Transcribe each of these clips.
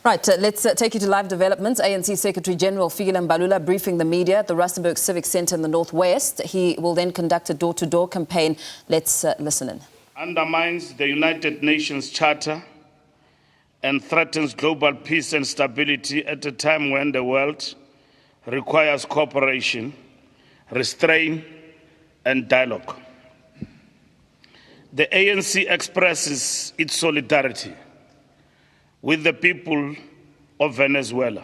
Right, let's take you to live developments. ANC Secretary General Fikile Mbalula briefing the media at the Rustenburg Civic Center in the Northwest. He will then conduct a door-to-door campaign. Let's listen in. Undermines the United Nations Charter and threatens global peace and stability at a time when the world requires cooperation, restraint, and dialogue. The ANC expresses its solidarity with the people of Venezuela,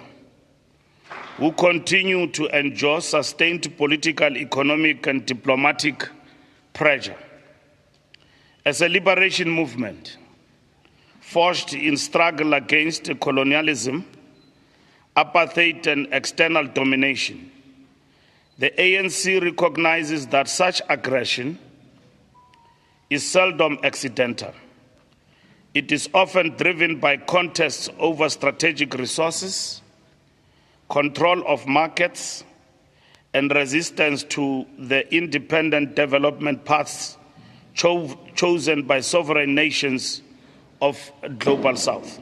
who continue to endure sustained political, economic, and diplomatic pressure. As a liberation movement forged in struggle against colonialism, apartheid, and external domination, the ANC recognizes that such aggression is seldom accidental. It is often driven by contests over strategic resources, control of markets, and resistance to the independent development paths chosen by sovereign nations of Global South.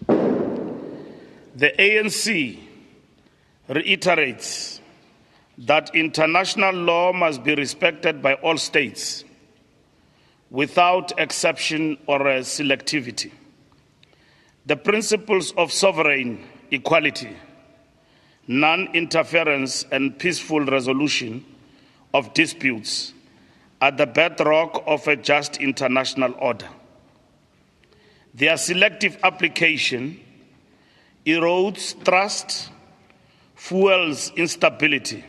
The ANC reiterates that international law must be respected by all states, without exception or selectivity. The principles of sovereign equality, non-interference, and peaceful resolution of disputes are the bedrock of a just international order. Their selective application erodes trust, fuels instability,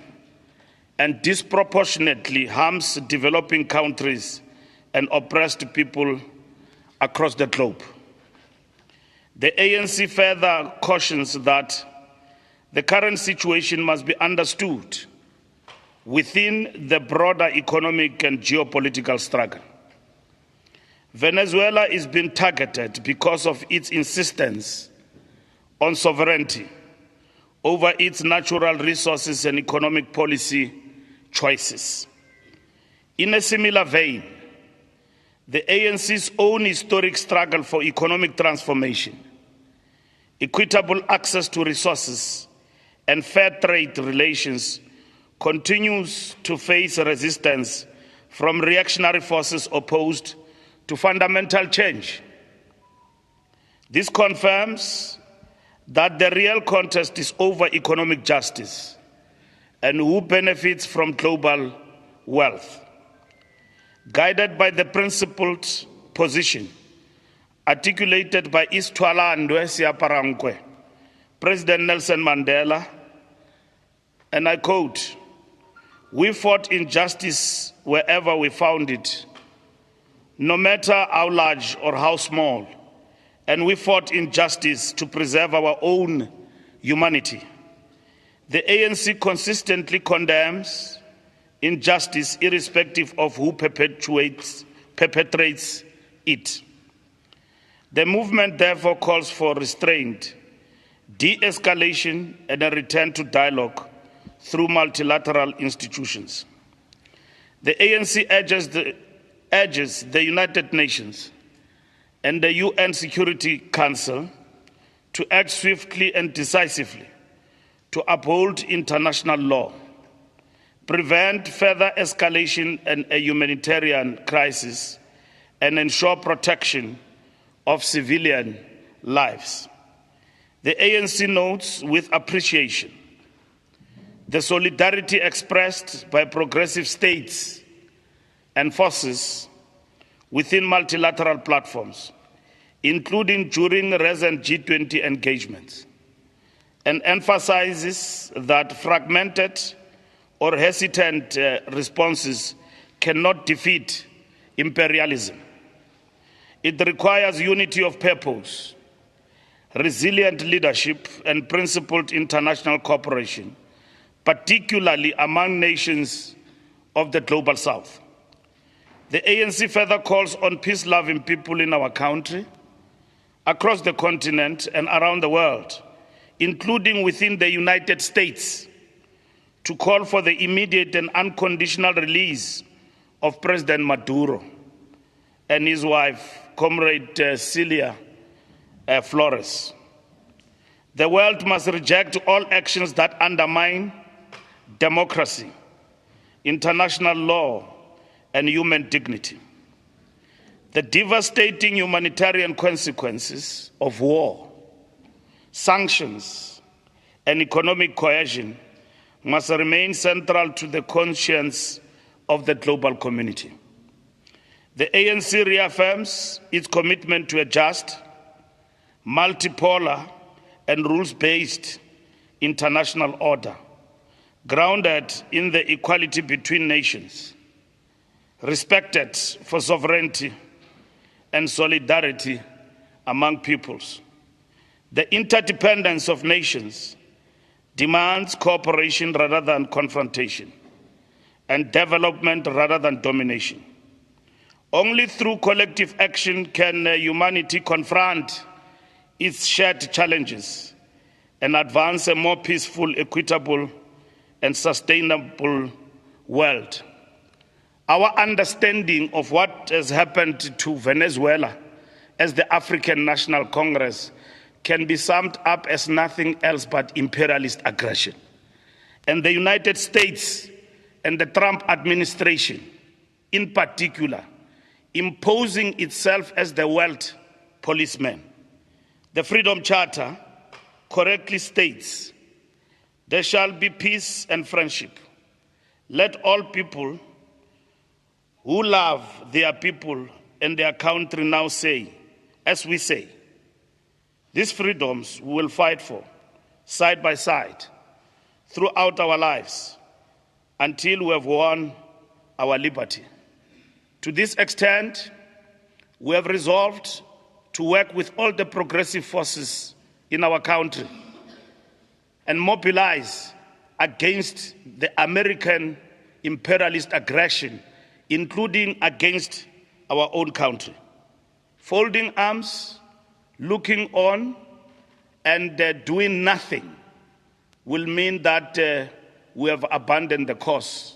and disproportionately harms developing countries and oppressed people across the globe. The ANC further cautions that the current situation must be understood within the broader economic and geopolitical struggle. Venezuela is being targeted because of its insistence on sovereignty over its natural resources and economic policy choices. In a similar vein, the ANC's own historic struggle for economic transformation, equitable access to resources, and fair trade relations continues to face resistance from reactionary forces opposed to fundamental change. This confirms that the real contest is over economic justice and who benefits from global wealth. Guided by the principled position articulated by Istwalandwe Siaparankwe, President Nelson Mandela, and I quote, "We fought injustice wherever we found it, no matter how large or how small, and we fought injustice to preserve our own humanity." The ANC consistently condemns injustice irrespective of who perpetrates it. The movement therefore calls for restraint, de-escalation, and a return to dialogue through multilateral institutions. The ANC urges the United Nations and the UN Security Council to act swiftly and decisively to uphold international law, prevent further escalation and a humanitarian crisis, and ensure protection of civilian lives. The ANC notes with appreciation the solidarity expressed by progressive states and forces within multilateral platforms, including during recent G20 engagements, and emphasizes that fragmented or hesitant responses cannot defeat imperialism. It requires unity of purpose, resilient leadership, and principled international cooperation, particularly among nations of the Global South. The ANC further calls on peace-loving people in our country, across the continent, and around the world, including within the United States, to call for the immediate and unconditional release of President Maduro and his wife, Comrade Celia Flores. The world must reject all actions that undermine democracy, international law, and human dignity. The devastating humanitarian consequences of war, sanctions, and economic coercion must remain central to the conscience of the global community. The ANC reaffirms its commitment to a just, multipolar, and rules-based international order, grounded in the equality between nations, respected for sovereignty and solidarity among peoples. The interdependence of nations demands cooperation rather than confrontation, and development rather than domination. Only through collective action can humanity confront its shared challenges and advance a more peaceful, equitable, and sustainable world. Our understanding of what has happened to Venezuela as the African National Congress can be summed up as nothing else but imperialist aggression. And the United States and the Trump administration, in particular, imposing itself as the world policeman. The Freedom Charter correctly states, "There shall be peace and friendship. Let all people who love their people and their country now say, as we say, these freedoms we will fight for, side by side, throughout our lives, until we have won our liberty." To this extent, we have resolved to work with all the progressive forces in our country and mobilize against the American imperialist aggression, including against our own country. Folding arms, looking on, and doing nothing will mean that we have abandoned the cause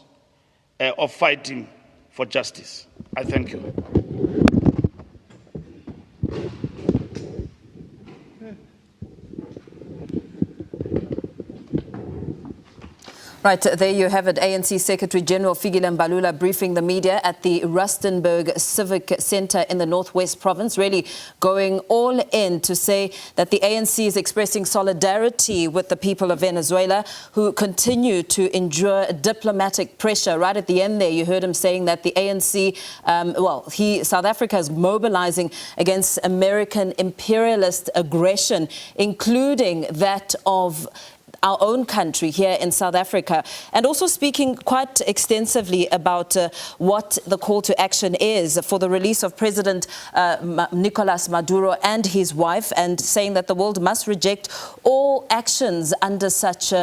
of fighting for justice. I thank you. Right, there you have it. ANC Secretary General Fikile Mbalula briefing the media at the Rustenburg Civic Center in the Northwest Province, really going all in to say that the ANC is expressing solidarity with the people of Venezuela who continue to endure diplomatic pressure. Right at the end there, you heard him saying that the ANC, South Africa is mobilizing against American imperialist aggression, including that of our own country here in South Africa, and also speaking quite extensively about what the call to action is for the release of President Nicolas Maduro and his wife, and saying that the world must reject all actions under such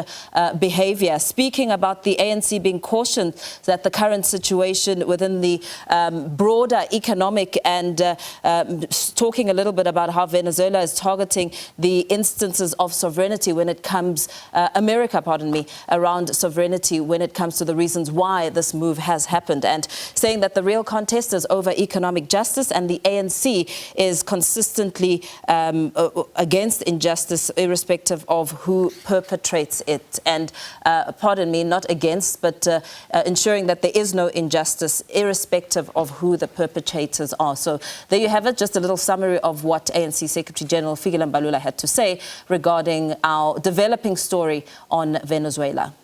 behavior. Speaking about the ANC being cautioned that the current situation within the broader economic and talking a little bit about how Venezuela is targeting the instances of sovereignty when it comes around sovereignty when it comes to the reasons why this move has happened, and saying that the real contest is over economic justice, and the ANC is consistently against injustice irrespective of who perpetrates it. And not against, but ensuring that there is no injustice irrespective of who the perpetrators are. So there you have it, just a little summary of what ANC Secretary General Fikile Mbalula had to say regarding our developing story on Venezuela.